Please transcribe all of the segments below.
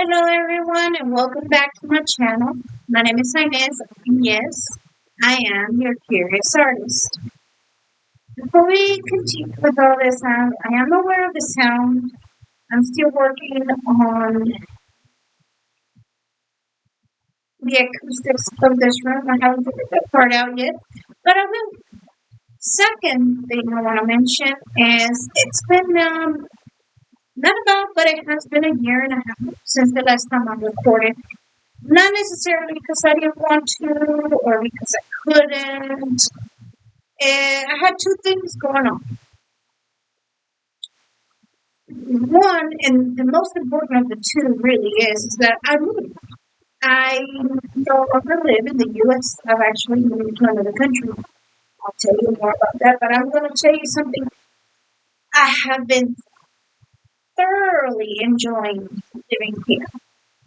Hello, everyone, and welcome back to my channel. My name is Inez, and yes, I am your curious artist. Before we continue with all this, I am aware of the sound. I'm still working on the acoustics of this room. I haven't figured that part out yet, but I will. Second thing I want to mention is it's been not about, but it has been a year and a half since the last time I recorded. Not necessarily because I didn't want to or because I couldn't. I had two things going on. One, and the most important of the two really is that I moved. I no longer live in the U.S. I've actually moved to another country. I'll tell you more about that, but I'm going to tell you something. I have been thoroughly enjoying living here.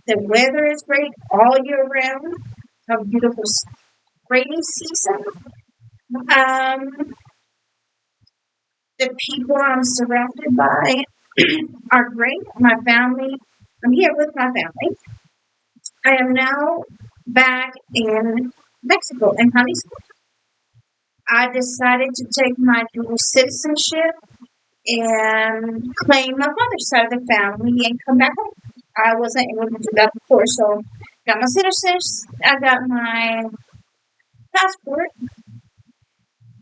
The weather is great all year round. A beautiful rainy season. The people I'm surrounded by are great. My family, I'm here with my family. I am now back in Mexico, in Jalisco. I decided to take my dual citizenship and claim my father's side of the family and come back home. I wasn't able to do that before, so got my citizenship, I got my passport,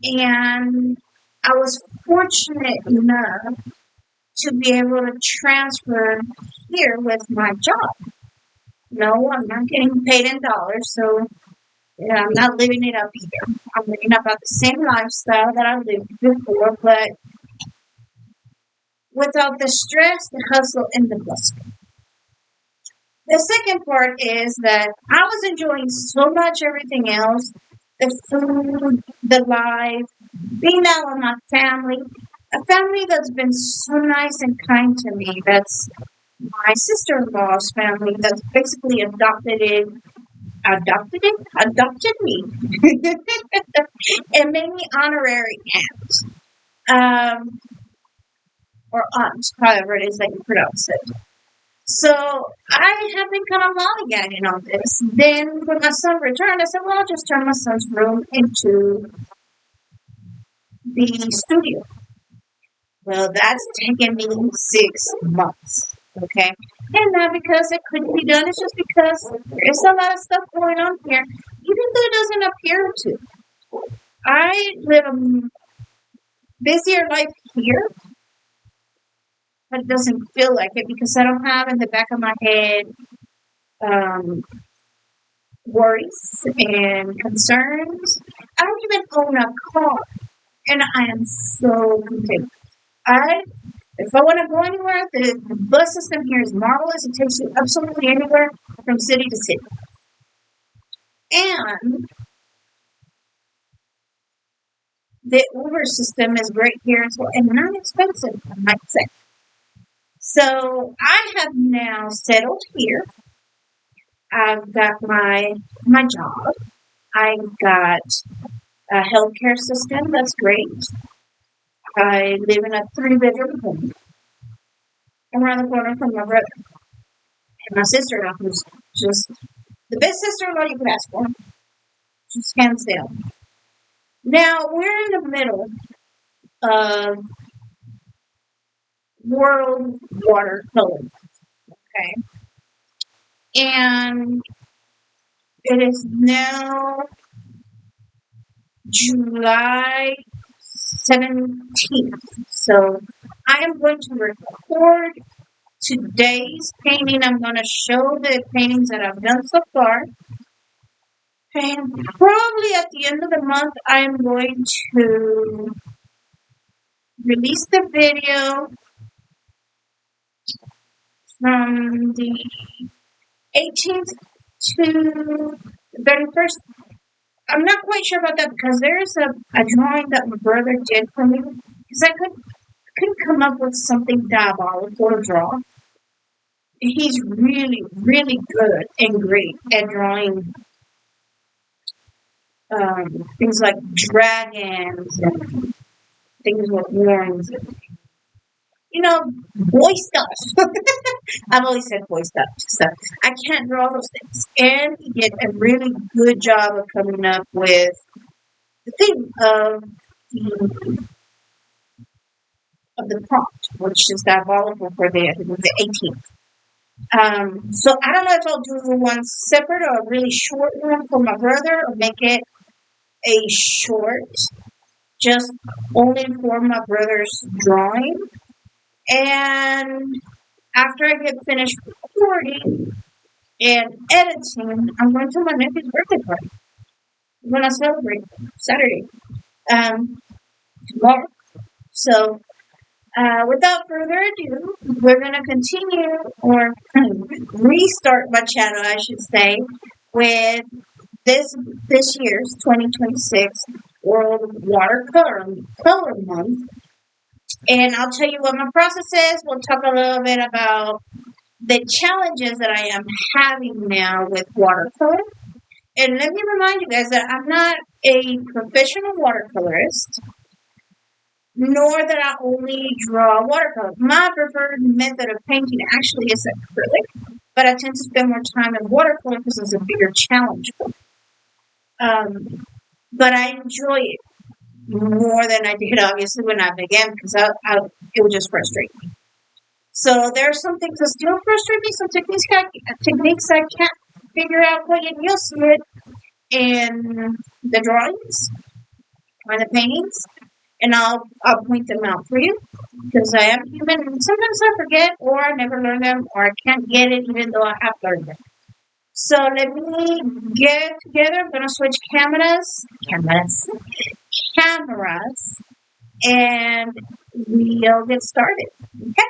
and I was fortunate enough to be able to transfer here with my job. No, I'm not getting paid in dollars, so I'm not living it up here. I'm living about the same lifestyle that I lived before, but without the stress, the hustle, and the bustle. The second part is that I was enjoying so much everything else, the food, the life, being out with my family, a family that's been so nice and kind to me. That's my sister-in-law's family that's basically adopted me, and made me honorary aunt, or aunt, however it is that you pronounce it. So I have been kind of lollygagging on this. Then when my son returned, I said, well, I'll just turn my son's room into the studio. Well, that's taken me 6 months. Okay. And not because it couldn't be done, it's just because there's a lot of stuff going on here, even though it doesn't appear to. I live a busier life here, but it doesn't feel like it because I don't have in the back of my head worries and concerns. I don't even own a car, and I am so content. If I want to go anywhere, the bus system here is marvelous. It takes you absolutely anywhere from city to city. And the Uber system is great here as well, and not expensive, I might say. So I have now settled here. I've got my job. I've got a healthcare system that's great. I live in a 3-bedroom home around the corner from my brother and my sister-in-law, who's just the best sister-in-law you could ask for, just hands down. Now we're in the middle of World Watercolor Month, okay, and it is now July 17th. So I am going to record today's painting. I'm going to show the paintings that I've done so far. And probably at the end of the month, I am going to release the video from the 18th to the 31st. I'm not quite sure about that because there's a drawing that my brother did for me because I couldn't come up with something diabolical to draw. He's really, really good and great at drawing things like dragons and things with horns. Boy stuff. I've always said boy stuff. So I can't draw those things. And he did a really good job of coming up with the thing of the prompt, which is diabolical for the 18th. So I don't know if I'll do one separate or a really short one for my brother, or make it a short, just only for my brother's drawing. And after I get finished recording and editing, I'm going to my nephew's birthday party. I'm going to celebrate Saturday, tomorrow. So, without further ado, we're going to continue or restart my channel, I should say, with this year's 2026 World Watercolor Month. And I'll tell you what my process is. We'll talk a little bit about the challenges that I am having now with watercolor. And let me remind you guys that I'm not a professional watercolorist, nor that I only draw watercolor. My preferred method of painting actually is acrylic, but I tend to spend more time in watercolor because it's a bigger challenge. But I enjoy it more than I did, obviously, when I began, because it would just frustrate me. So there are some things that still frustrate me, some techniques I can't figure out quite yet. You'll see it in the drawings or the paintings, and I'll point them out for you, because I am human, and sometimes I forget, or I never learn them, or I can't get it even though I have learned them. So let me get together. I'm going to switch cameras, and we'll get started. Okay.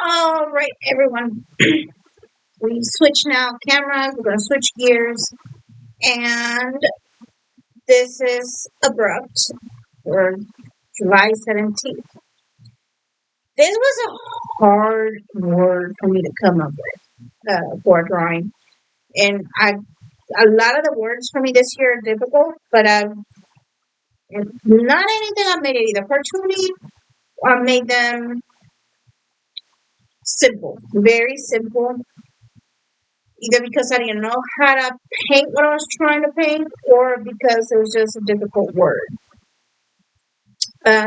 All right, everyone. We switch now cameras. We're going to switch gears, and this is abrupt for July 17th. This was a hard word for me to come up with for a drawing, and a lot of the words for me this year are difficult, but not anything I made it either cartoony. I made them simple, very simple, either because I didn't know how to paint what I was trying to paint, or because it was just a difficult word.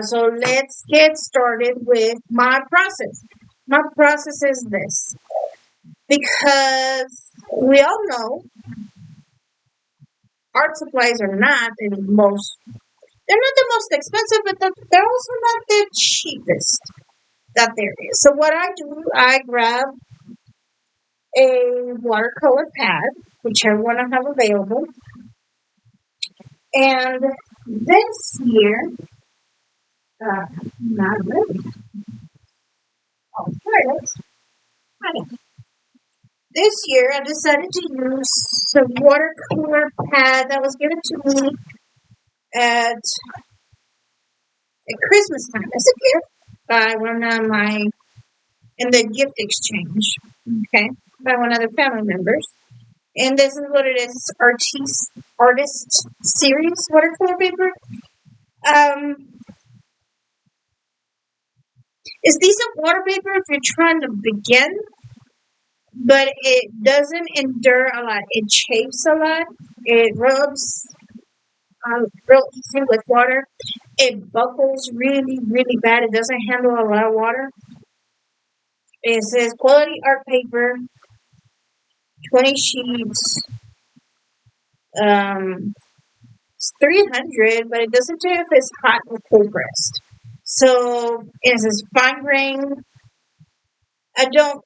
So let's get started with my process. My process is this, because we all know art supplies are not they're not the most expensive, but they're also not the cheapest that there is. So what I do, I grab a watercolor pad, whichever one I have available. And this year, not really. Oh, here it is. Hi. This year, I decided to use the watercolor pad that was given to me at Christmas time as a gift by one of my in the gift exchange. Okay, by one of the family members. And this is what it is: artist series watercolor paper. It's decent water paper if you're trying to begin, but it doesn't endure a lot. It chafes a lot. It rubs real easy with water. It buckles really, really bad. It doesn't handle a lot of water. It says quality art paper, 20 sheets. It's 300, but it doesn't tell you if it's hot or cold pressed. So it says fine grain. I don't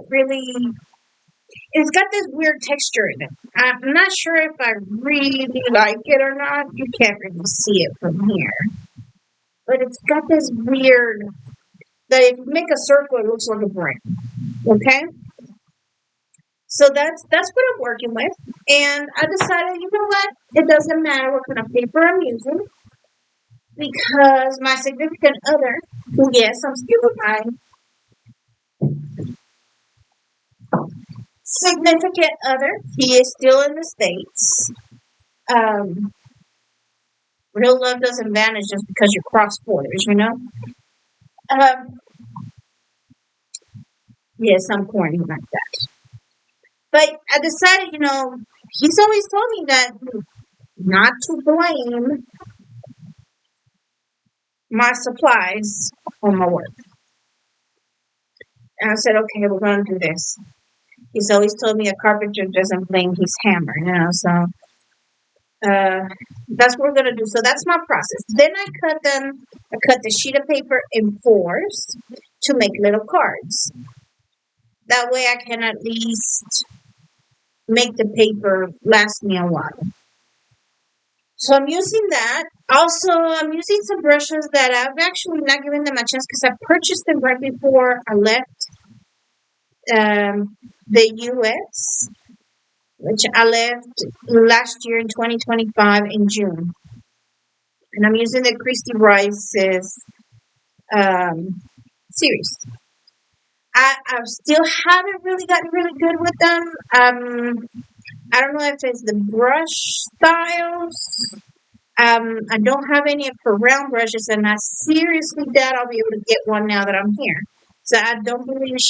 really. It's got this weird texture in it. I'm not sure if I really like it or not. You can't really see it from here, but it's got this weird that if you make a circle, it looks like a brain. Okay. So that's what I'm working with, and I decided, you know what? It doesn't matter what kind of paper I'm using, because my significant other, who, yes, I'm still with my significant other, he is still in the States. Real love doesn't vanish just because you cross borders, you know? Um, yes, I'm corny like that. But I decided, he's always told me that not to blame my supplies on my work. And I said, okay, we're going to do this. He's always told me a carpenter doesn't blame his hammer, so that's what we're going to do. So that's my process. Then I cut the sheet of paper in fours to make little cards. That way I can at least make the paper last me a while. So I'm using that. Also, I'm using some brushes that I've actually not given them a chance because I purchased them right before I left the US, which I left last year in 2025 in June. And I'm using the Christy Rice's series. I still haven't really gotten really good with them. I don't know if it's the brush styles. I don't have any of her round brushes, and I seriously doubt I'll be able to get one now that I'm here. So I don't believe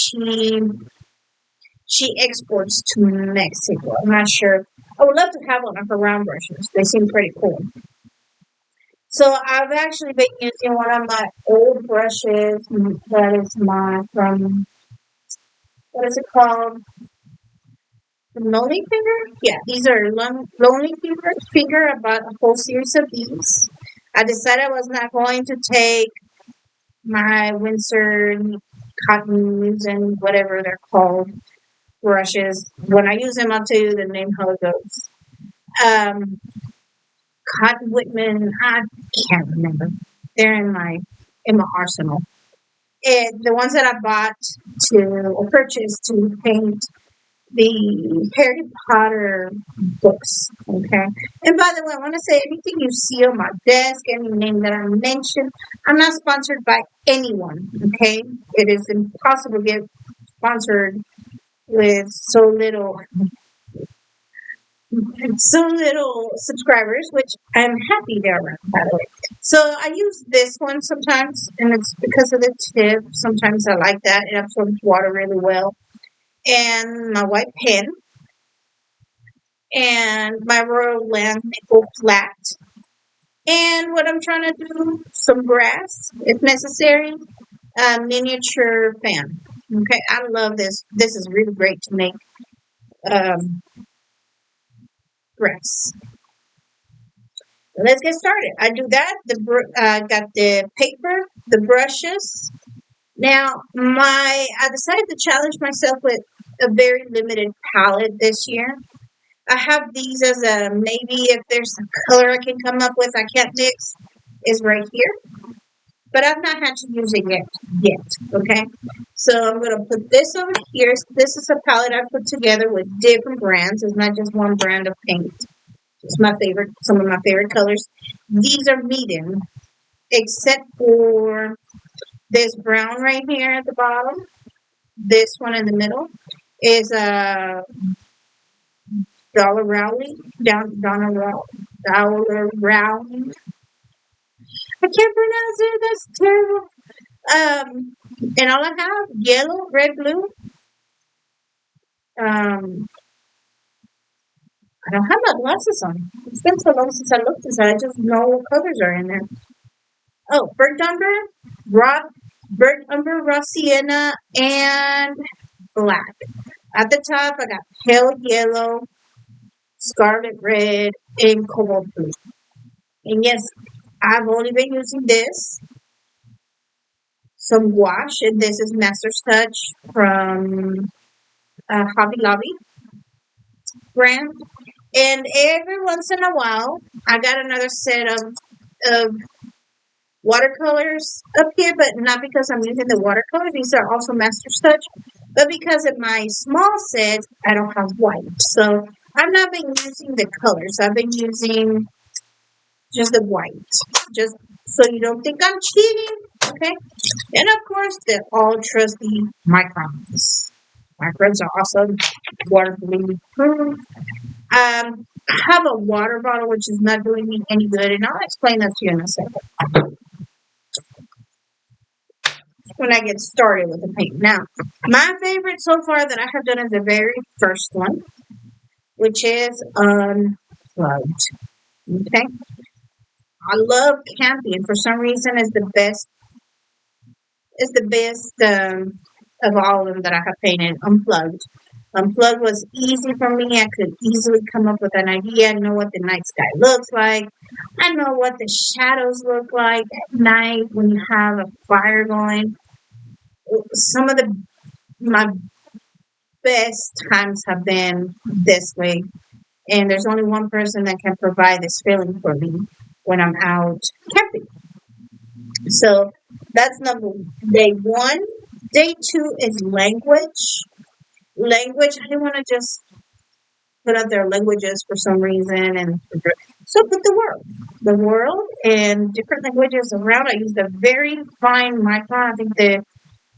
she exports to Mexico. I'm not sure. I would love to have one of her round brushes. They seem pretty cool. So I've actually been using one of my old brushes. That is from, what is it called? Lonely Finger? Yeah, these are Lonely Finger. I bought a whole series of these. I decided I was not going to take my Windsor cotton and whatever they're called brushes. When I use them, I'll tell you the name how it goes. Cotton Whitman, I can't remember. They're in my arsenal. And the ones that I bought or purchased to paint the Harry Potter books. Okay. And by the way, I want to say anything you see on my desk, any name that I mentioned, I'm not sponsored by anyone. Okay. It is impossible to get sponsored with so little subscribers, which I'm happy they're around, by the way. So I use this one sometimes, and it's because of the tip. Sometimes I like that. It absorbs water really well. And my white pen. And my Royal Land nickel flat. And what I'm trying to do, some grass, if necessary. A miniature fan. Okay, I love this. This is really great to make grass. Let's get started. I do that. Got the paper, the brushes. Now, I decided to challenge myself with a very limited palette this year. I have these as a maybe if there's some color I can come up with I can't mix is right here. But I've not had to use it yet. Okay. So I'm going to put this over here. This is a palette I put together with different brands. It's not just one brand of paint. It's some of my favorite colors. These are medium, except for this brown right here at the bottom. This one in the middle is a Dollar Rowley. I can't pronounce it. That's terrible. And all I have, yellow, red, blue. I don't have my glasses on. It's been so long since I looked inside. I just know what colors are in there. Oh, burnt umber, raw sienna, and black. At the top, I got pale yellow, scarlet red, and cobalt blue. And yes, I've only been using this. Some gouache, and this is Master's Touch from Hobby Lobby brand. And every once in a while, I got another set of watercolors up here, but not because I'm using the watercolors. These are also Master's Touch, but because of my small set, I don't have white. So I've not been using the colors. I've been using just the white, just so you don't think I'm cheating, okay? And of course, the all trusty microns. Microns are awesome, waterproof. I have a water bottle which is not doing me any good, and I'll explain that to you in a second when I get started with the paint. Now, my favorite so far that I have done is the very first one, which is Unplugged. Okay, I love camping. For some reason, is the best. Is the best of all of them that I have painted. Unplugged. Unplugged was easy for me. I could easily come up with an idea. I know what the night sky looks like. I know what the shadows look like at night when you have a fire going. Some of the my best times have been this way, and there's only one person that can provide this feeling for me when I'm out camping. So that's number day one. Day two is language. Language. I didn't want to just put out their languages for some reason, and so put the world, and different languages around. I used a very fine micron. I think the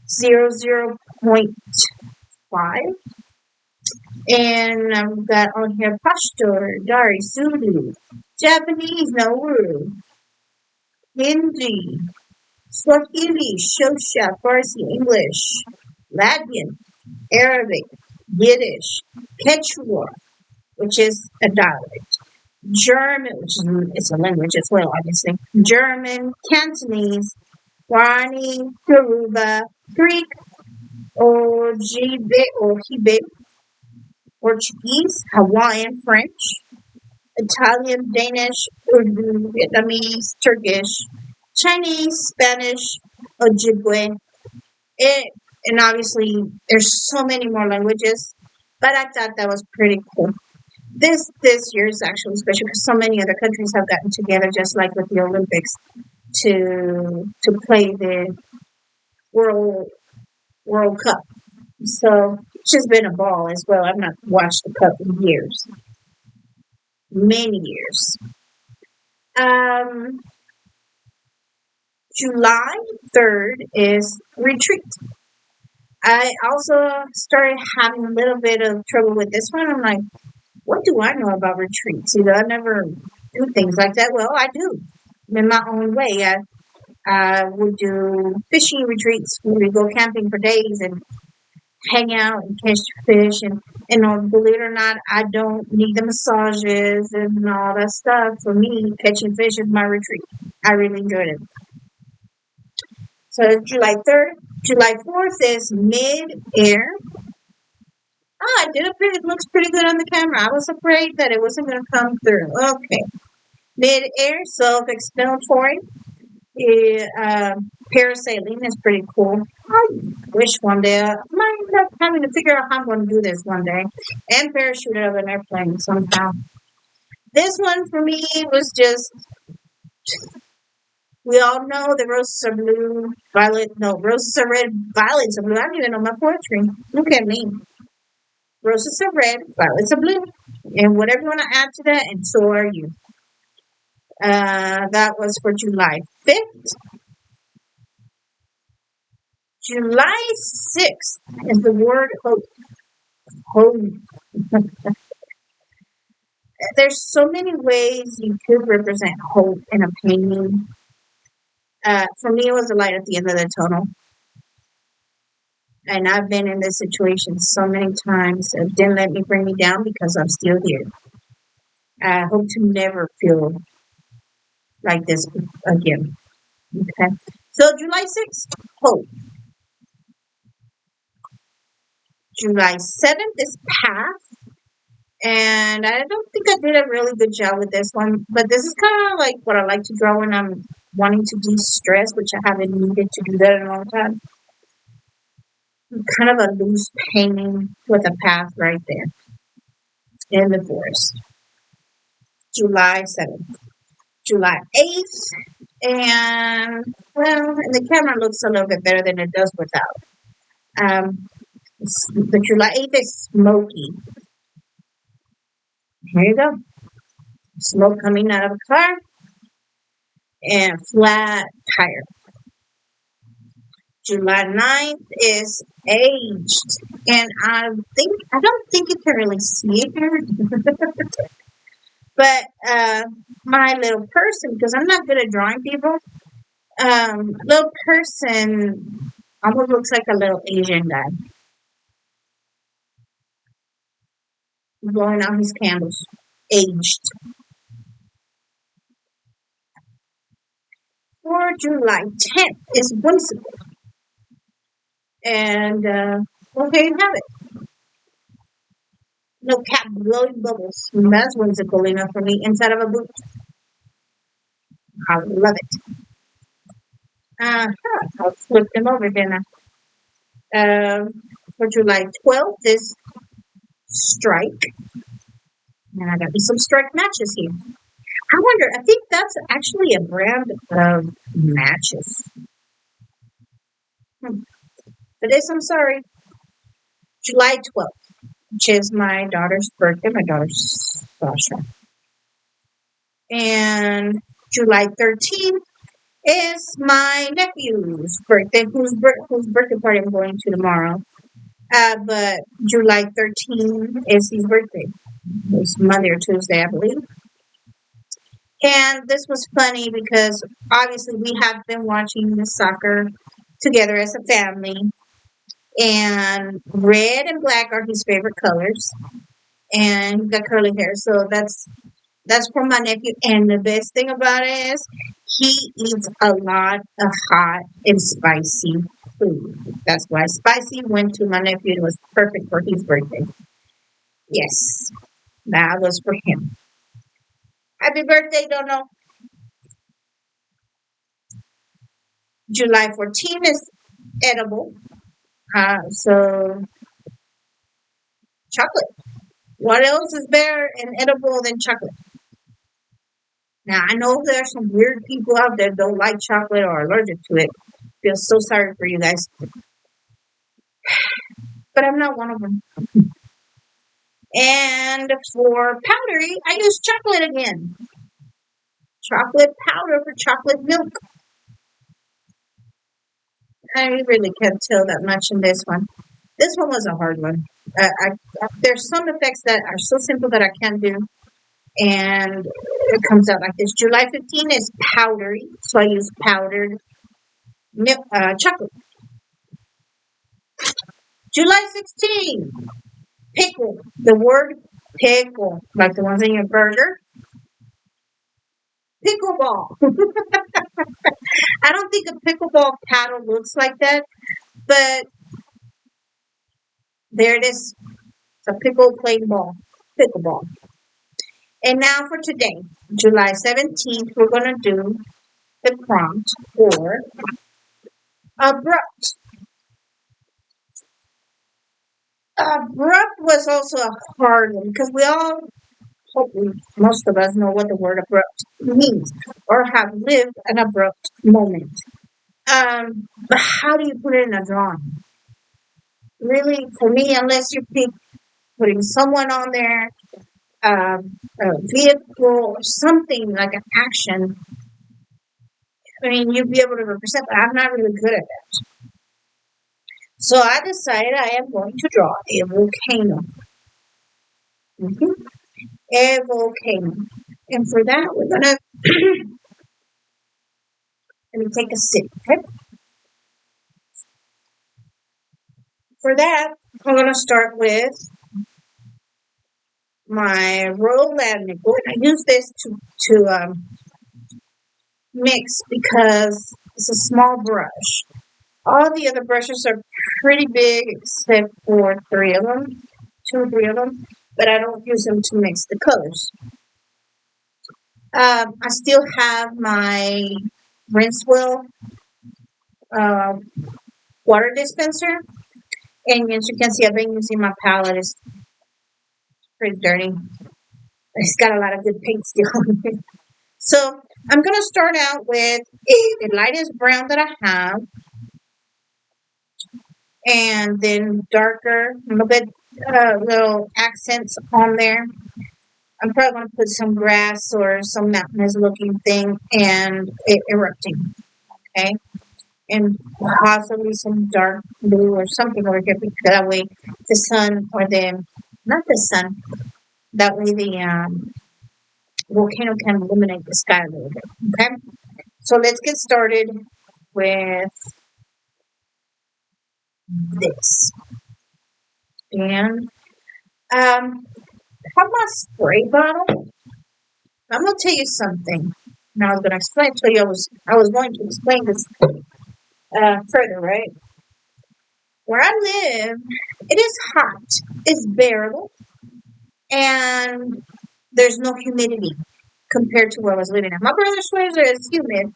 0.5, and I've got on here Pashto, Dari, Zulu, Japanese, Nauru, Hindi, Swahili, Shosha, Farsi, English, Latvian, Arabic, Yiddish, Quechua, which is a dialect, German, which is it's a language as well, obviously, German, Cantonese, Guarani, Yoruba, Greek, Ojibe, Portuguese, Hawaiian, French, Italian, Danish, Urdu, Vietnamese, Turkish, Chinese, Spanish, Ojibwe, and obviously there's so many more languages, but I thought that was pretty cool. This year is actually special because so many other countries have gotten together, just like with the Olympics, to play the World World Cup. So it's just been a ball as well. I've not watched the cup in years, many years. Um, July 3rd is retreat. I also started having a little bit of trouble with this one. I'm like, what do I know about retreats? I never do things like that. Well, I do in my own way. I would do fishing retreats where we go camping for days and hang out and catch fish. And believe it or not, I don't need the massages and all that stuff. For me, catching fish is my retreat. I really enjoyed it. So July 3rd. July 4th is mid-air. I did it looks pretty good on the camera. I was afraid that it wasn't going to come through. Okay. Mid-air, self-explanatory. Parasailing is pretty cool. I wish one day I might end up having to figure out how I'm going to do this one day. And parachute out of an airplane somehow. This one for me was just, we all know the roses are blue, roses are red, violets are blue. I don't even know my poetry. Look at me. Roses are red, violets are blue. And whatever you want to add to that, and so are you. That was for July 5th. July 6th is the word hope. Hope. There's so many ways you could represent hope in a painting. For me, it was the light at the end of the tunnel. And I've been in this situation so many times. It didn't let me bring me down because I'm still here. I hope to never feel like this again. Okay. So July 6th, hope. July 7th is path. And I don't think I did a really good job with this one. But this is kind of like what I like to draw when I'm wanting to de-stress, which I haven't needed to do that in a long time. Kind of a loose painting with a path right there in the forest. July 7th. July 8th. And, well, and the camera looks a little bit better than it does without. The July 8th is smoky. Here you go. Smoke coming out of a car. And flat tire. July 9th is aged. And I don't think you can really see it here. But my little person, because I'm not good at drawing people, little person almost looks like a little Asian guy blowing out his candles, aged. For July 10th is whimsical, and okay, you have it. No cat blowing bubbles. That's whimsical enough for me inside of a boot. I love it. I'll flip them over then. For July 12th is strike. And I got me some strike matches here. I wonder, I think that's actually a brand of matches. But this, I'm sorry, July 12th, which is my daughter's birthday, my daughter's Sasha. And July 13th is my nephew's birthday, whose birthday party I'm going to tomorrow. But July 13th is his birthday. It's Monday or Tuesday, I believe. And this was funny because obviously we have been watching the soccer together as a family. And red and black are his favorite colors. And he's got curly hair. So that's for my nephew. And the best thing about it is he eats a lot of hot and spicy food. That's why spicy went to my nephew. It was perfect for his birthday. Yes, that was for him. Happy birthday, Dono. July 14th is edible. So chocolate. What else is better and edible than chocolate? Now, I know there are some weird people out there that don't like chocolate or allergic to it. I feel so sorry for you guys. But I'm not one of them. And for powdery, I use chocolate again. Chocolate powder for chocolate milk. I really can't tell that much in this one. This one was a hard one. There's some effects that are so simple that I can't do. And it comes out like this. July 15 is powdery. So I use powdered milk, chocolate. July 16, pickle. The word pickle, like the ones in your burger. Pickleball. I don't think a pickleball paddle looks like that, but there it is. It's a pickle playing ball. Pickleball. And now for today, July 17th, we're going to do the prompt for abrupt. Abrupt was also a hard one because we all, hopefully, most of us know what the word abrupt means or have lived an abrupt moment. But how do you put it in a drawing? Really, for me, unless you pick putting someone on there, a vehicle, or something like an action, I mean, you'd be able to represent, but I'm not really good at that. So I decided I am going to draw a volcano. A volcano. And for that, we're going to, let me take a sip, okay? For that, I'm going to start with my royal laminate board. I use this to mix because it's a small brush. All the other brushes are pretty big except for 3 of them, 2 or 3 of them, but I don't use them to mix the colors. I still have my Rinsewell water dispenser, and as you can see, I've been using my palette. It's pretty dirty. It's got a lot of good paint still on it. So I'm going to start out with the lightest brown that I have, and then darker, a little bit, little accents on there. I'm probably going to put some grass or some mountainous looking thing and it erupting, okay? And possibly some dark blue or something over here because that way the sun or not the sun, that way volcano can illuminate the sky a little bit. Okay, so let's get started with this. And have my spray bottle. I'm gonna tell you something. Now I was gonna explain to you. I was going to explain this further, right? Where I live, it is hot. It's bearable, and there's no humidity compared to where I was living at. My brother swears it's humid,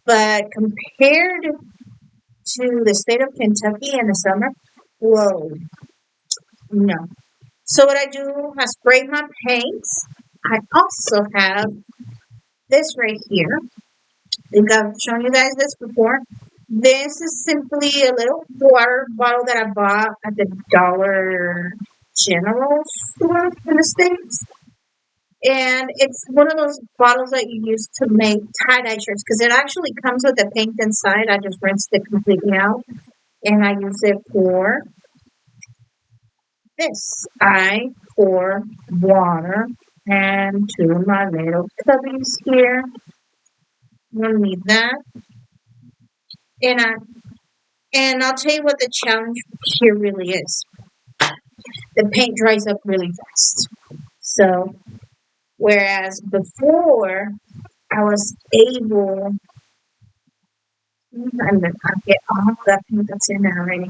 but compared to the state of Kentucky in the summer, whoa, no. So what I do, I spray my paints. I also have this right here. I think I've shown you guys this before. This is simply a little water bottle that I bought at the Dollar General store in the States. And it's one of those bottles that you use to make tie-dye shirts because it actually comes with the paint inside. I just rinsed it completely out and I use it for this. I pour water into my little cubbies here. We'll need that. And I'll tell you what the challenge here really is. The paint dries up really fast. So whereas before I was able, I'll get all that paint that's in there already.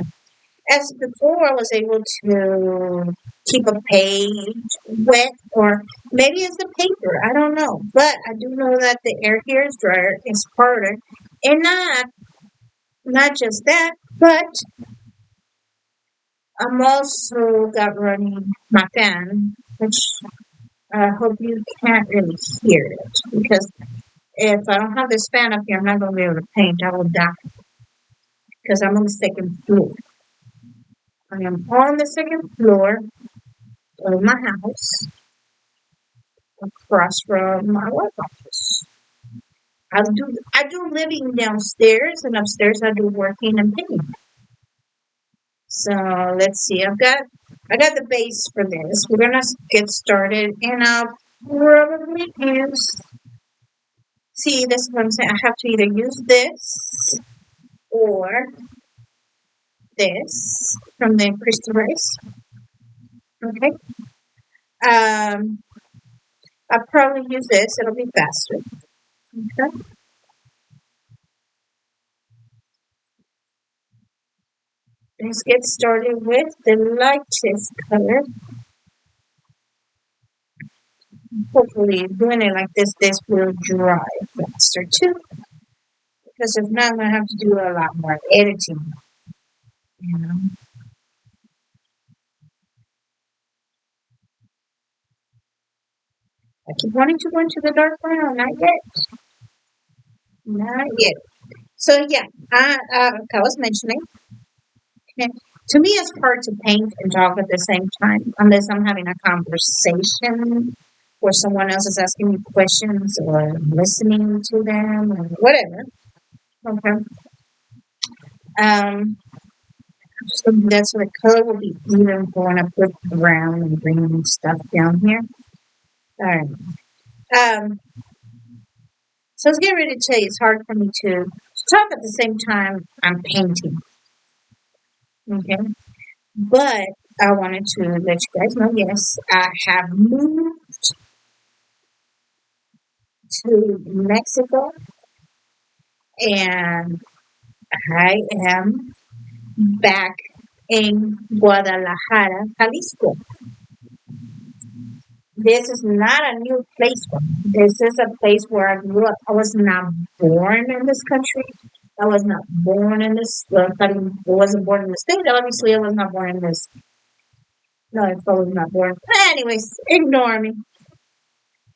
As before, I was able to keep a page wet, or maybe it's the paper. I don't know, but I do know that the air here is drier, it's harder, and not just that, but I'm also got running my fan, which I hope you can't really hear it because if I don't have this fan up here, I'm not going to be able to paint. I will die because I'm on the second floor. I am on the second floor of my house across from my work office. I do living downstairs and upstairs I do working and painting. So let's see. I got the base for this. We're gonna get started and I'll probably use see this is what I'm saying. I have to either use this or this from the crystal rice. Okay. I'll probably use this, it'll be faster. Okay. Let's get started with the lightest color. Hopefully, doing it like this will dry faster too. Because if not, I'm going to have to do a lot more editing. You know? I keep wanting to go into the dark brown. Not yet. Not yet. So, yeah, like I was mentioning, okay, to me, it's hard to paint and talk at the same time unless I'm having a conversation or someone else is asking me questions or listening to them or whatever. Okay. Just looking at that so the color will be even going up with brown and green stuff down here. All right. So I was getting ready to tell you it's hard for me to talk at the same time I'm painting. Okay. But I wanted to let you guys know, yes, I have moved to Mexico and I am back in Guadalajara, Jalisco. This is not a new place for me. This is a place where I grew up. I was not born in this country. I was not born in this. I wasn't born in the state. Obviously, I was not born in this. No, I was not born. Anyways, ignore me.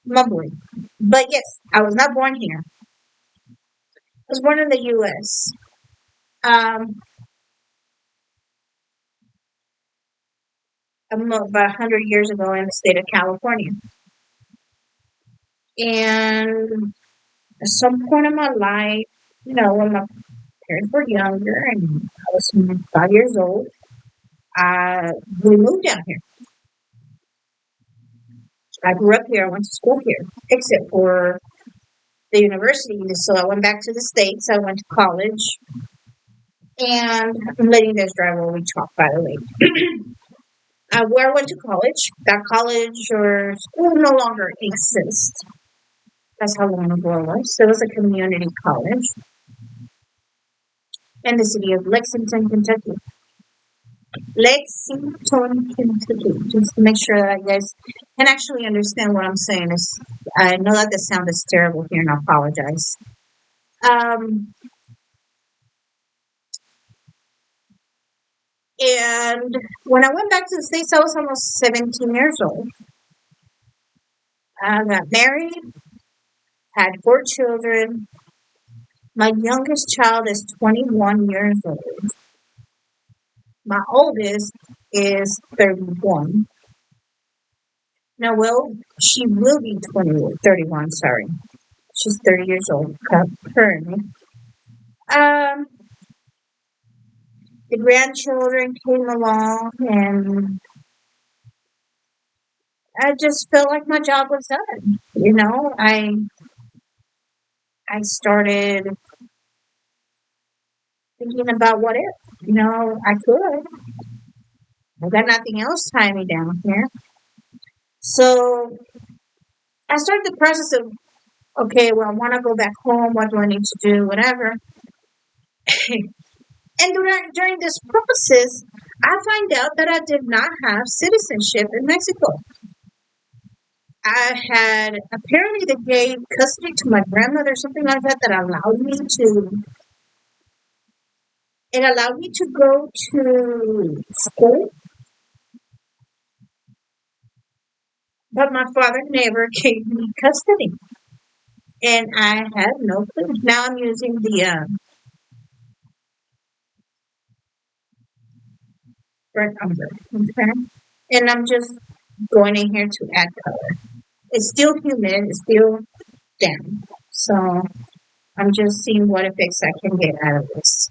Mumbling. But yes, I was not born here. I was born in the U.S. About 100 years ago in the state of California. And at some point in my life, when my parents were younger and I was 5 years old, we moved down here. I grew up here. I went to school here, except for the university. So I went back to the States. I went to college. And I'm letting this drive while we talk, by the way. Where I went to college, that college or school no longer exists. That's how long ago it was. So it was a community college in the city of Lexington, Kentucky. Lexington, Kentucky. Just to make sure that you guys can actually understand what I'm saying. I know that the sound is terrible here, and I apologize. And when I went back to the States, I was almost 17 years old. I got married, had 4 children. My youngest child is 21 years old. My oldest is 31. No, well, she will be 31, sorry. She's 30 years old currently. The grandchildren came along, and I just felt like my job was done. I started thinking about what if. I could. I've got nothing else tying me down here. So I started the process of, okay, well, I want to go back home. What do I need to do? Whatever. And during this process, I find out that I did not have citizenship in Mexico. I had, apparently they gave custody to my grandmother, something like that, it allowed me to go to school. But my father never gave me custody. And I had no clue. Now I'm using the red umber. Okay. And I'm just going in here to add color. It's still humid. It's still damp. So I'm just seeing what effects I can get out of this.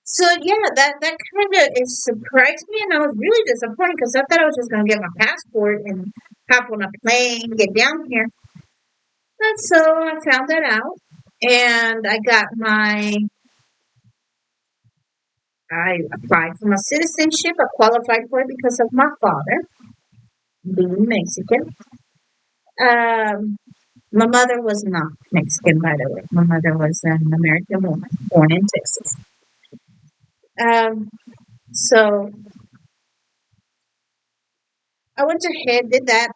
So yeah, that kind of it surprised me, and I was really disappointed because I thought I was just going to get my passport and hop on a plane, get down here. And so I found that out, and I applied for my citizenship. I qualified for it because of my father being Mexican. My mother was not Mexican, by the way. My mother was an American woman born in Texas. So I went ahead, did that.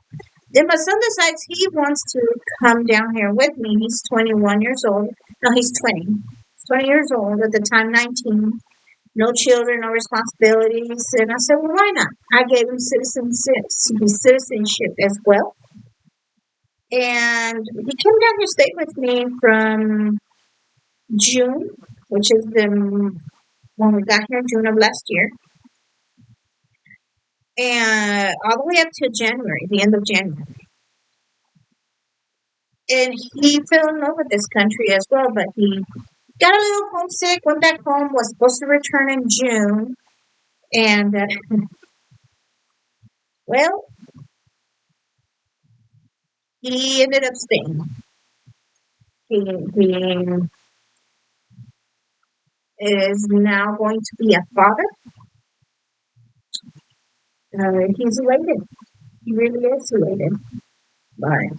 Then my son decides he wants to come down here with me. He's 21 years old. No, he's 20. He's 20 years old at the time, 19. No children, no responsibilities. And I said, well, why not? I gave him citizenship as well. And he came down here, stayed with me from June, which is when we got here, June of last year. And all the way up to January, the end of January. And he fell in love with this country as well, but he got a little homesick, went back home, was supposed to return in June. And, well, he ended up staying. He is now going to be a father. He's elated. He really is elated. But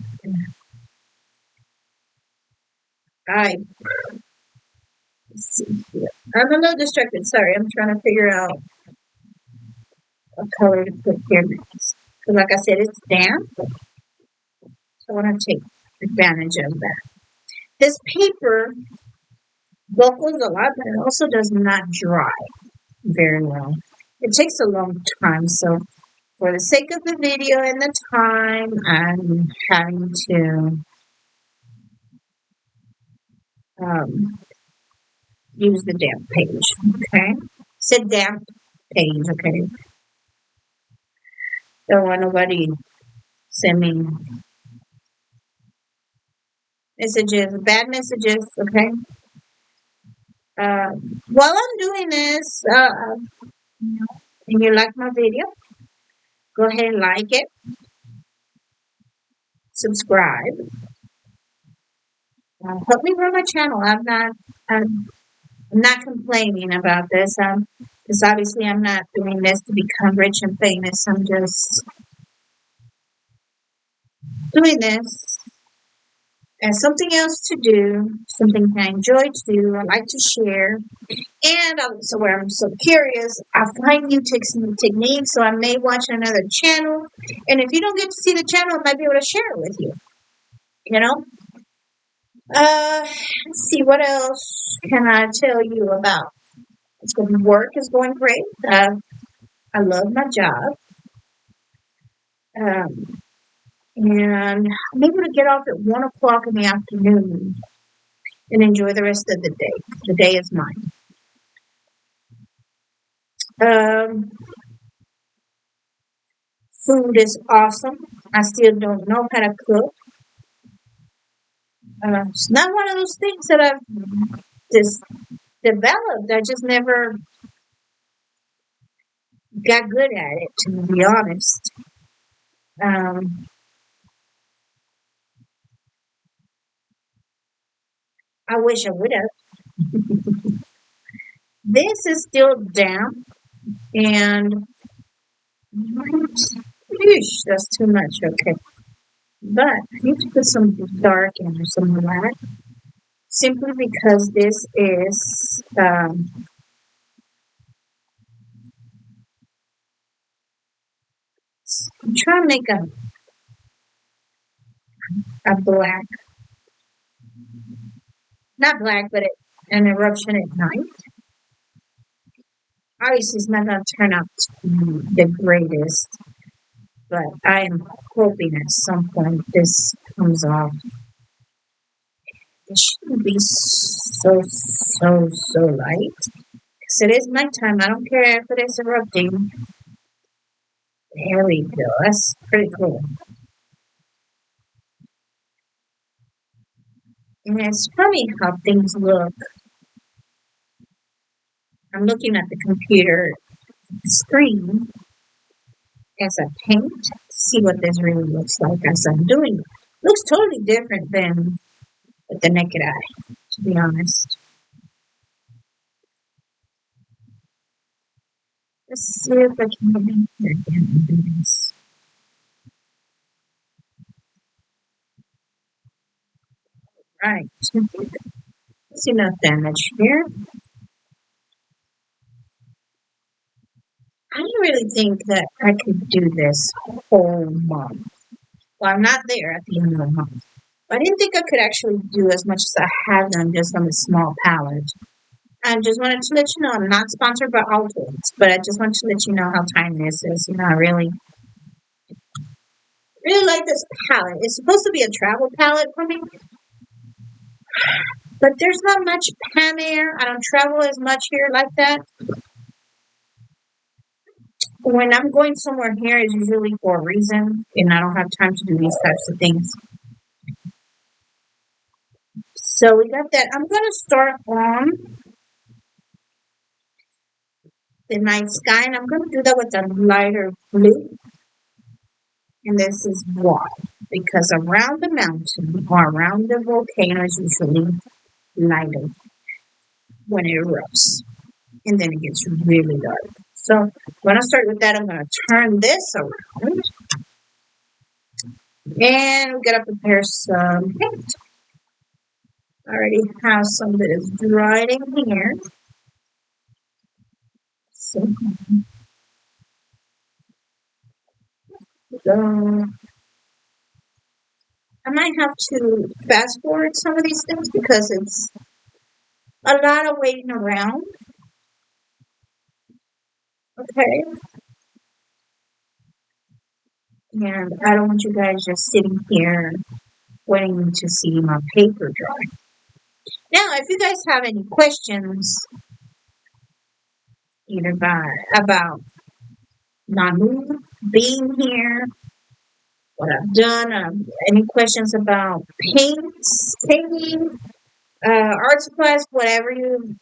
let's see here. I'm a little distracted. Sorry, I'm trying to figure out what color to put here next. Because like I said, it's damp. So I want to take advantage of that. This paper buckles a lot, but it also does not dry very well. It takes a long time, so for the sake of the video and the time, I'm having to use the damp page, okay? It's a damp page, okay? Don't want nobody send me messages, bad messages, okay? While I'm doing this, you know, and you like my video, go ahead and like it, subscribe. Help me grow my channel. I'm not complaining about this. Because obviously I'm not doing this to become rich and famous. I'm just doing this as something else to do, something I enjoy to do. I like to share. And so where I'm so curious, I find new techniques, so I may watch another channel. And if you don't get to see the channel, I might be able to share it with you. You know? Let's see, what else can I tell you about? Work is going great. I love my job. Um, and I'm able to get off at 1 o'clock in the afternoon and enjoy the rest of the day. The day is mine. Um, Food is awesome. I still don't know how to cook. It's not one of those things that I've just developed. I just never got good at it, to be honest. Um, I wish I would have. This is still damp, and that's too much. Okay, but I need to put some dark in or some black, simply because this is. I'm trying to make a black, not black, but an eruption at night. Obviously, it's not going to turn out to be the greatest, but I am hoping at some point this comes off. It shouldn't be so light. Because it is nighttime. I don't care if it is erupting. There we go. That's pretty cool. And it's funny how things look. I'm looking at the computer screen as I paint to see what this really looks like as I'm doing it. Looks totally different than with the naked eye, to be honest. Let's see if I can get in here again and do this. Right. That's enough damage here. I don't really think that I could do this whole month. Well, I'm not there at the end of the month. But I didn't think I could actually do as much as I have done just on a small palette. I just wanted to let you know I'm not sponsored by Altoids, but I just wanted to let you know how tiny this is. You know, I really like this palette. It's supposed to be a travel palette for me, but there's not much pan air. I don't travel as much here like that. When I'm going somewhere here, it's usually for a reason, and I don't have time to do these types of things. So we got that. I'm going to start on the night sky, and I'm going to do that with a lighter blue. And this is why. Because around the mountain or around the volcano is usually lighter when it erupts. And then it gets really dark. So I'm going to start with that. I'm going to turn this around. And we're going to prepare some paint. I already have some that is dried in here. So, I might have to fast forward some of these things because it's a lot of waiting around. Okay. And I don't want you guys just sitting here waiting to see my paper dry. Now, if you guys have any questions, either about my move, being here, what I've done, any questions about painting, art supplies, whatever you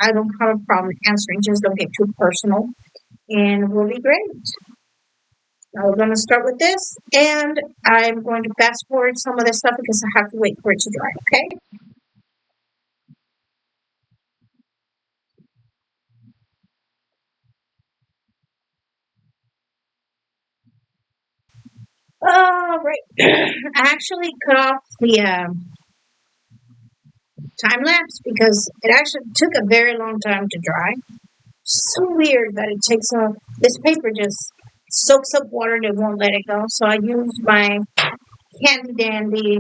I don't have a problem answering. Just don't get too personal, and we'll be great. Now we're going to start with this, and I'm going to fast forward some of this stuff because I have to wait for it to dry, okay? All right. I actually cut off the time lapse because it actually took a very long time to dry. So weird that it takes this paper just soaks up water and it won't let it go. So I used my handy dandy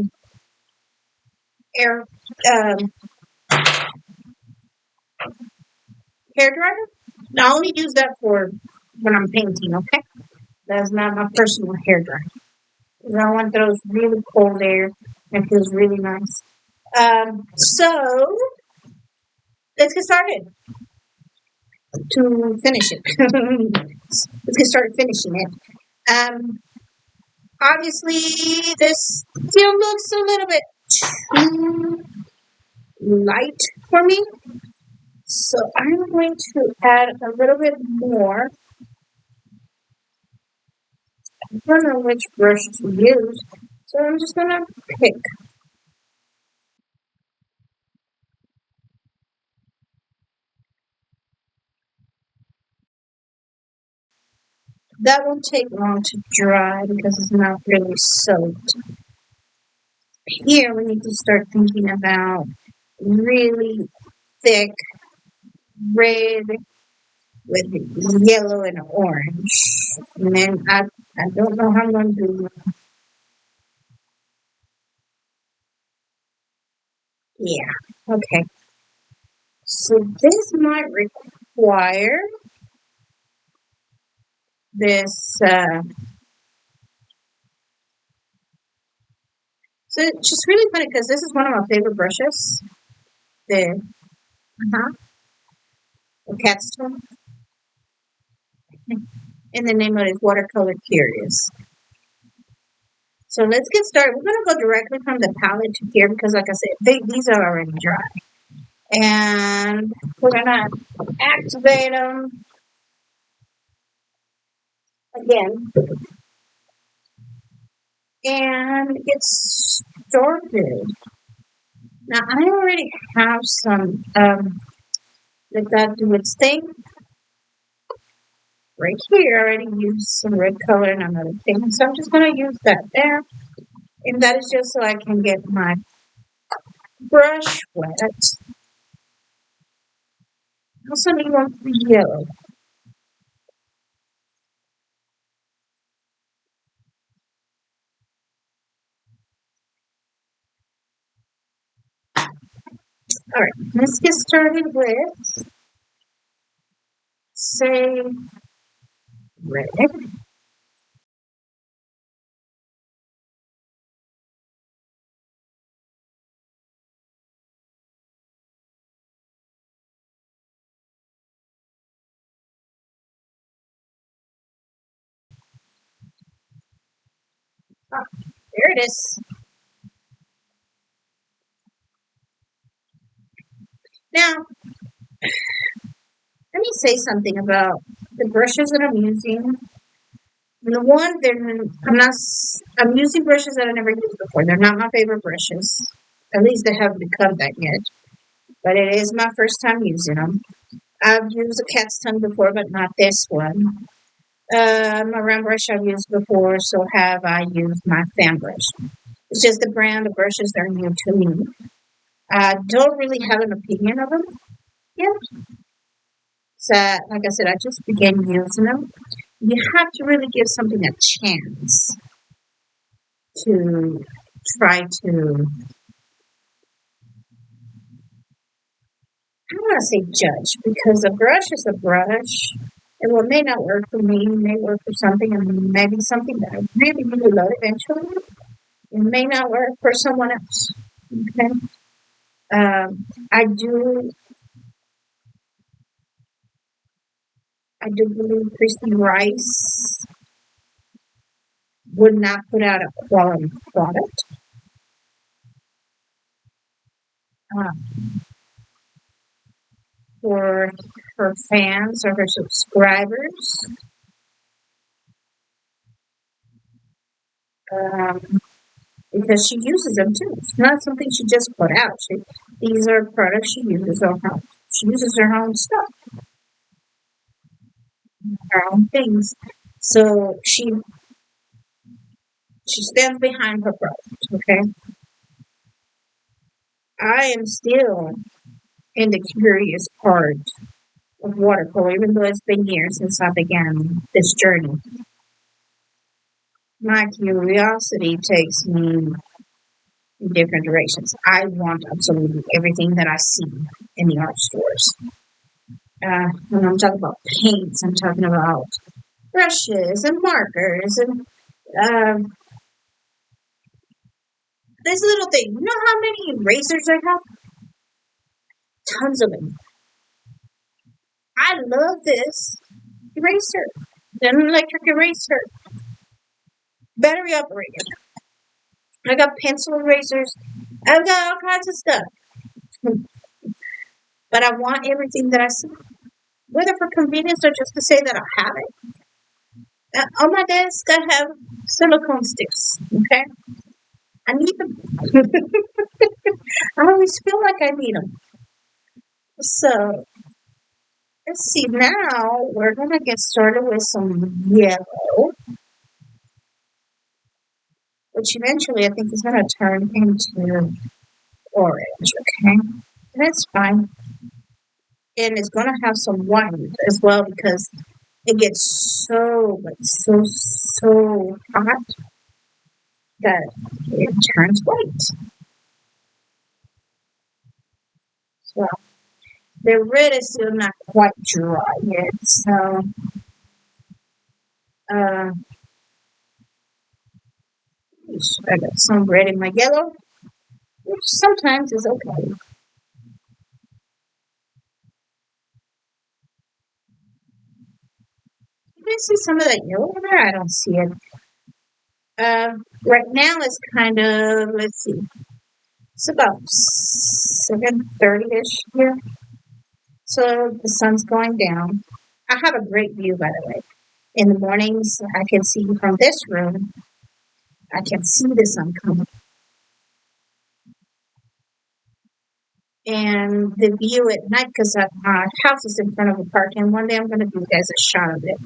air um, hair dryer. Now, I only use that for when I'm painting, okay? That's not my personal hair dryer. I want those really cold air and it feels really nice. So let's get started to finish it. Let's get started finishing it. Obviously, this still looks a little bit too light for me. So I'm going to add a little bit more. I don't know which brush to use. So I'm just going to pick. That won't take long to dry because it's not really soaked. Here we need to start thinking about really thick red with yellow and orange. And then I don't know how I'm going to do. Yeah, okay. So this might require this. So it's just really funny because this is one of my favorite brushes. The uh-huh, the cat's tongue. And the name of it is Watercolor Curious. So let's get started. We're going to go directly from the palette to here because, like I said, these are already dry. And we're going to activate them again and get started. Now, I already have some that got do its thing right here. I already used some red color and another thing. So I'm just going to use that there. And that is just so I can get my brush wet. I also need one for yellow. All right, let's get started with, say, red. Oh, there it is. Now, let me say something about the brushes that I'm using. The one, I'm using brushes that I never used before. They're not my favorite brushes. At least they haven't become that yet. But it is my first time using them. I've used a cat's tongue before, but not this one. My round brush I've used before, so have I used my fan brush. It's just the brand of brushes that are new to me. I don't really have an opinion of them yet. So, like I said, I just began using them. You have to really give something a chance to try to, I don't want to say judge, because a brush is a brush. And what may not work for me may work for something, and maybe something that I really, really love eventually. It may not work for someone else. Okay. Um, I do, I do believe Christy Rice would not put out a quality product. Uh, for her fans or her subscribers. Um, because she uses them too. It's not something she just put out. These are products she uses on her. She uses her own stuff, her own things. So she stands behind her product. Okay, I am still in the curious part of watercolor, even though it's been years since I began this journey. My curiosity takes me in different directions. I want absolutely everything that I see in the art stores. When I'm talking about paints, I'm talking about brushes and markers and um, this little thing. You know how many erasers I have? Tons of them. I love this eraser. An electric eraser. Battery operated. I got pencil erasers. I've got all kinds of stuff. But I want everything that I see. Whether for convenience or just to say that I have it. On my desk, I have silicone sticks. Okay? I need them. I always feel like I need them. So, let's see. Now, we're going to get started with some yellow, which eventually I think is going to turn into orange. Okay? That's fine. And it's going to have some white as well because it gets so hot that it turns white. So the red is still not quite dry yet. So uh, I got some red in my yellow, which sometimes is okay. You can see some of that yellow there. I don't see it. Right now it's kind of, let's see, it's about 7:30ish here. So the sun's going down. I have a great view, by the way. In the mornings, I can see from this room, I can see the sun coming. And the view at night, because my house is in front of a park, and one day I'm going to give you guys a shot of it.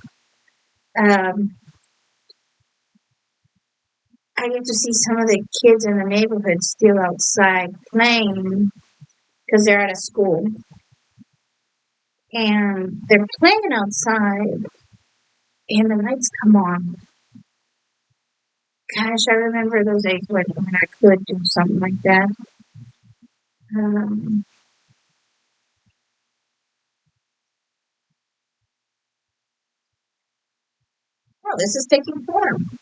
I get to see some of the kids in the neighborhood still outside playing because they're at a school. And they're playing outside, and the lights come on. Gosh, I remember those days when I could do something like that. Um, oh, this is taking form.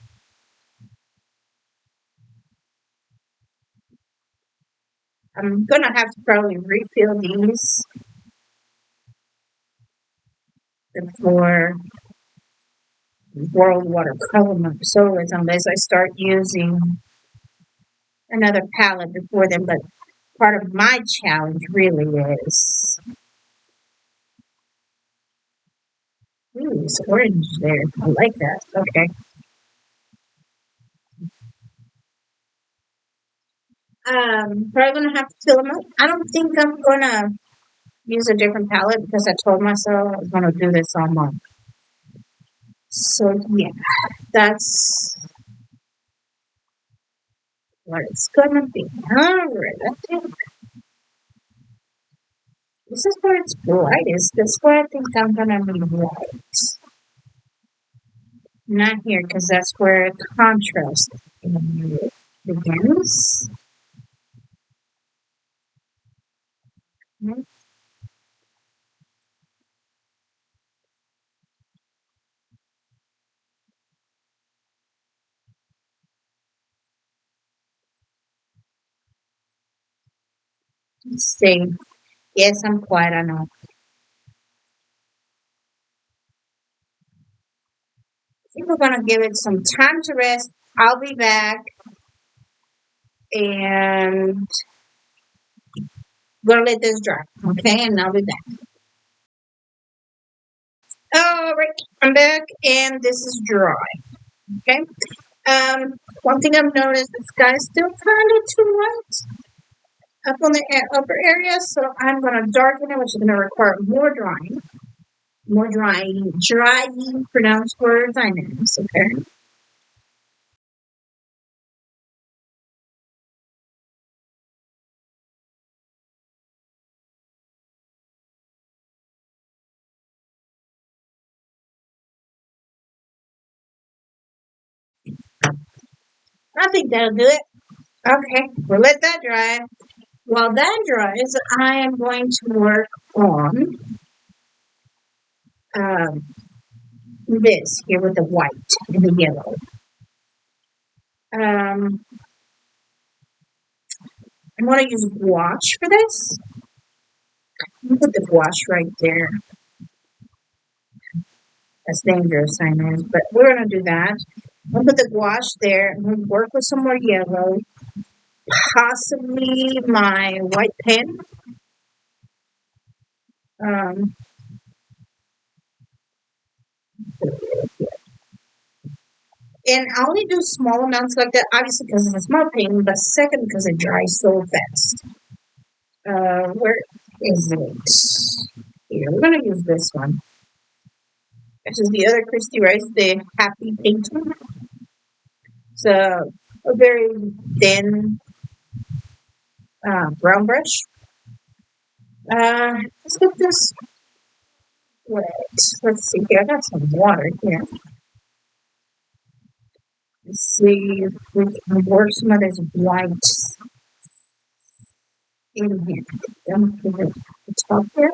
I'm going to have to probably refill these before World Watercolor Month. So unless I start using another palette before then, but part of my challenge really is, ooh, it's orange there. I like that. Okay. Probably gonna have to fill them up. I don't think I'm gonna use a different palette because I told myself I was gonna do this all month. So yeah, that's what it's gonna be. Alright, I think this is where it's brightest. That's where I think I'm gonna be white. Not here, because that's where contrast begins. Let's see. Yes, I'm quiet, I know. I think we're gonna give it some time to rest. I'll be back and we're gonna let this dry. Okay, and I'll be back. All right, I'm back, and this is dry. Okay. One thing I've noticed, the sky's still kind of too light up on the upper area, so I'm going to darken it, which is going to require more drying pronounced words. I know. Okay. I think that'll do it. Okay, we'll let that dry. While that dries, I am going to work on um, this here with the white and the yellow. I'm going to use gouache for this. Put the gouache right there. That's dangerous, I know, but we're going to do that. I'll put the gouache there and we'll work with some more yellow. Possibly my white pen. Um, and I only do small amounts like that, obviously because it's a small pen, but second because it dries so fast. Where is it? Here, we're going to use this one. This is the other Christy Rice, the Happy Painting. It's a very thin brown brush. Let's get this wet. Let's see here. I got some water here. Let's see if we can work some of this white in here. Then put it at the top here.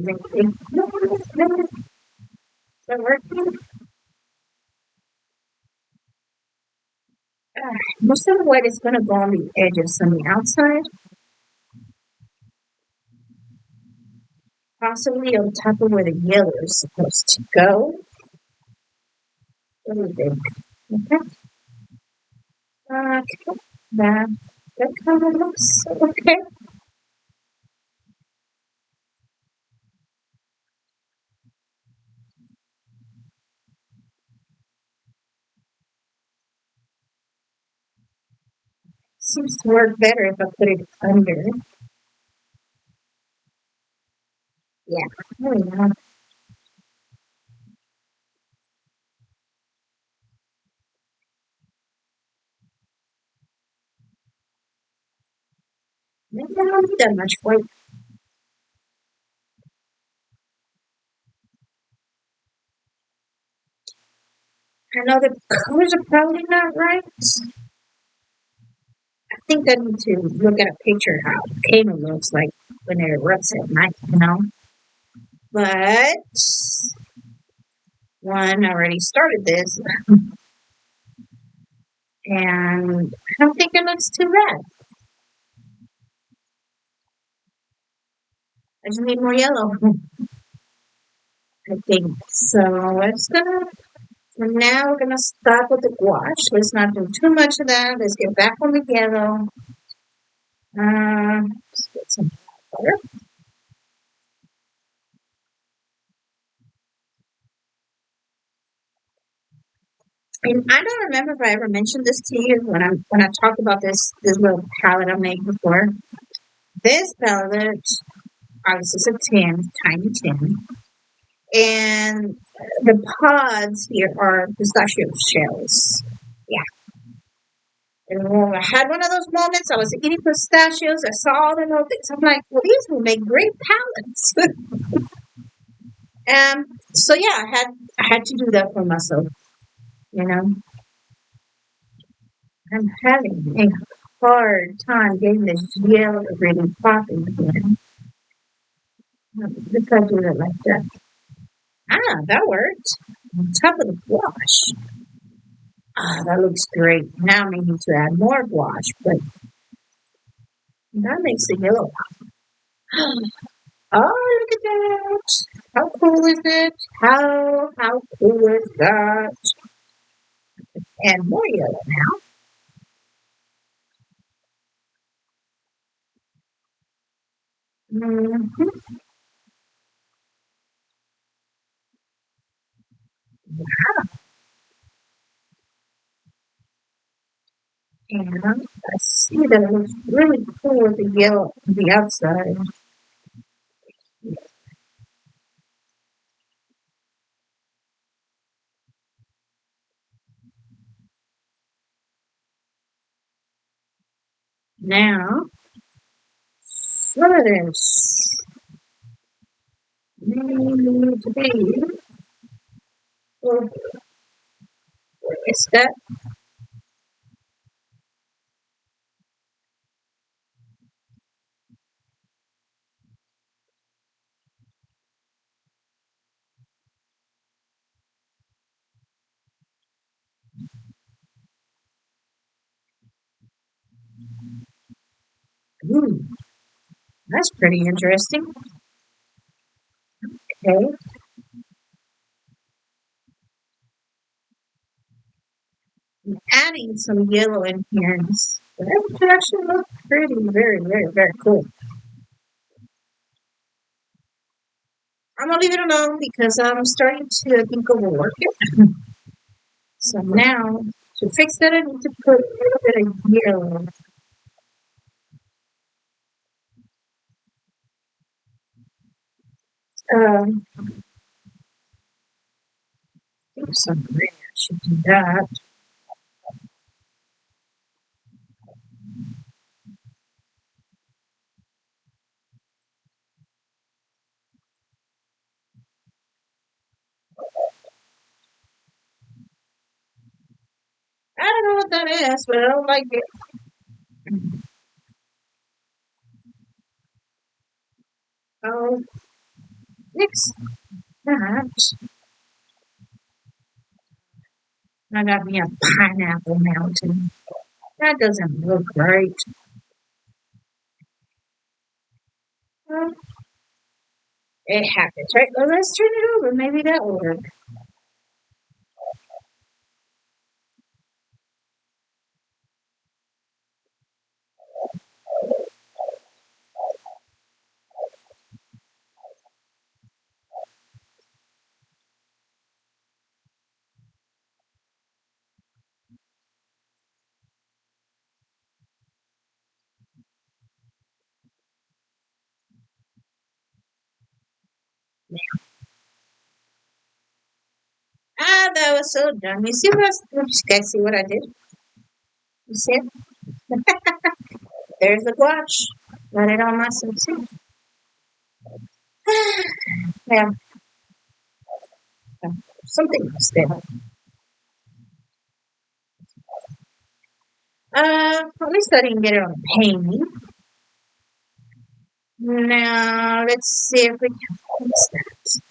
Is that working? Most of the white is going to go on the edges on the outside. Possibly on top of where the yellow is supposed to go. What do you think? Okay. That, that kind of looks okay. Seems to work better if I put it under. Yeah, there we go. Maybe I don't need that much white. I know the colors are probably not right. I think I need to look at a picture of how the cable looks like when it erupts at night, you know. But one already started this, and I don't think it looks too bad. I just need more yellow. I think so. Let's gonna for now. We're gonna stop with the gouache. Let's not do too much of that. Let's get back on the yellow. Let's get some color. And I don't remember if I ever mentioned this to you when I talked about this little palette I made before. This palette, obviously, it's a tin, tiny tin, and the pods here are pistachio shells. Yeah. And when I had one of those moments, I was eating pistachios. I saw all the little things. I'm like, well, these will make great palettes. So yeah, I had to do that for myself. You know, I'm having a hard time getting this yellow really popping again. If I do it like that. Ah, that worked. On top of the gouache. Ah, that looks great. Now I may need to add more gouache, but that makes the yellow pop. Oh, look at that. How cool is it? How cool is that? And more yellow now. Mhm. And I see that it looks really cool with the yellow on the outside. Now, some of this may need to be, well, it's that, ooh, that's pretty interesting. Okay, adding some yellow in here. That could actually look pretty, very, very, very cool. I'm gonna leave it alone because I'm starting to think overwork it. So now, to fix that, I need to put a little bit of yellow. Um, I think some red should do that. I don't know what that is, but I don't like it. Oh, next that, I got me a pineapple mountain. That doesn't look right. Well, it happens, right? Well, let's turn it over. Maybe that will work. Ah, that was so dumb. You see what? You guys see what I did? You see it? There's the gouache. Let it on myself. See? Yeah, something else there. At least I didn't get it on a painting. Now let's see if we can fix that.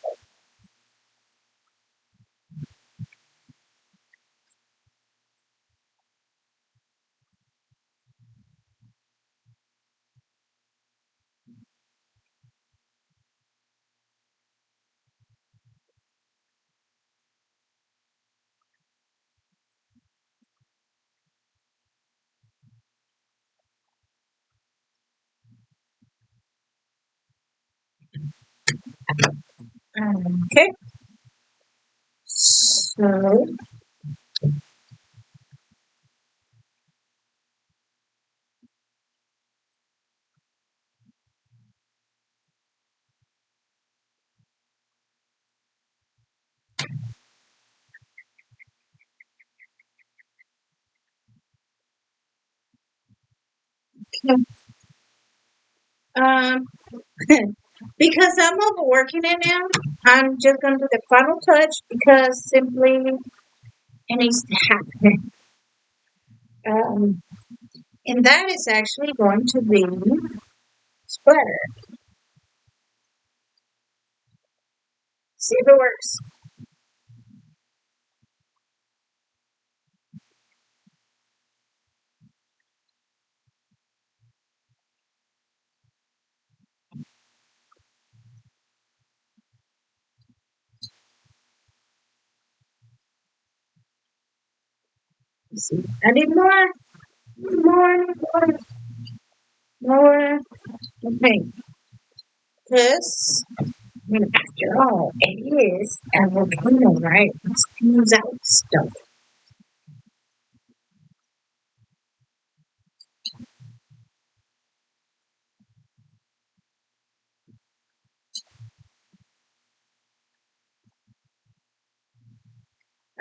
Okay, so um, because I'm overworking it now, I'm just gonna do the final touch because simply it needs to happen. Um, and that is actually going to be splatter. See if it works. Let's see. I need more, more, more, more. Okay. Because, I mean, after all, it is a volcano, right? It spews out stuff.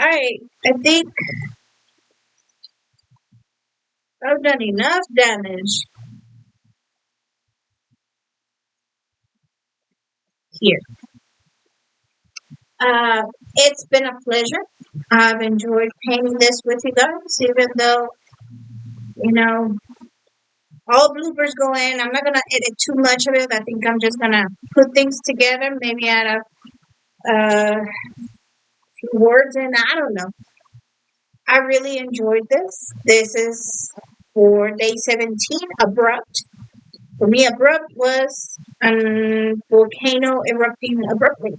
All right, I think I've done enough damage here. Uh, it's been a pleasure. I've enjoyed painting this with you guys, even though, you know, all bloopers go in. I'm not going to edit too much of it. I think I'm just going to put things together, maybe add a few words in. I don't know. I really enjoyed this. This is for day 17, Abrupt. For me, Abrupt was a volcano erupting abruptly.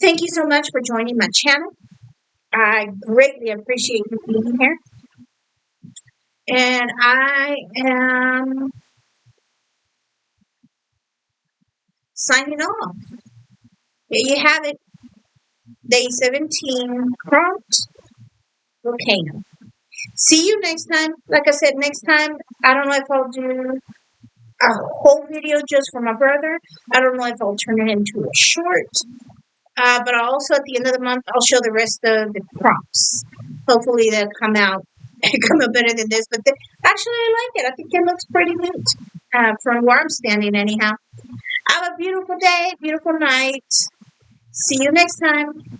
Thank you so much for joining my channel. I greatly appreciate you being here. And I am signing off. There you have it. Day 17, Prompt Volcano. See you next time. Like I said, next time, I don't know if I'll do a whole video just for my brother. I don't know if I'll turn it into a short. But also at the end of the month, I'll show the rest of the prompts. Hopefully they'll come out better than this. But actually, I like it. I think it looks pretty neat from where I'm standing anyhow. Have a beautiful day, beautiful night. See you next time.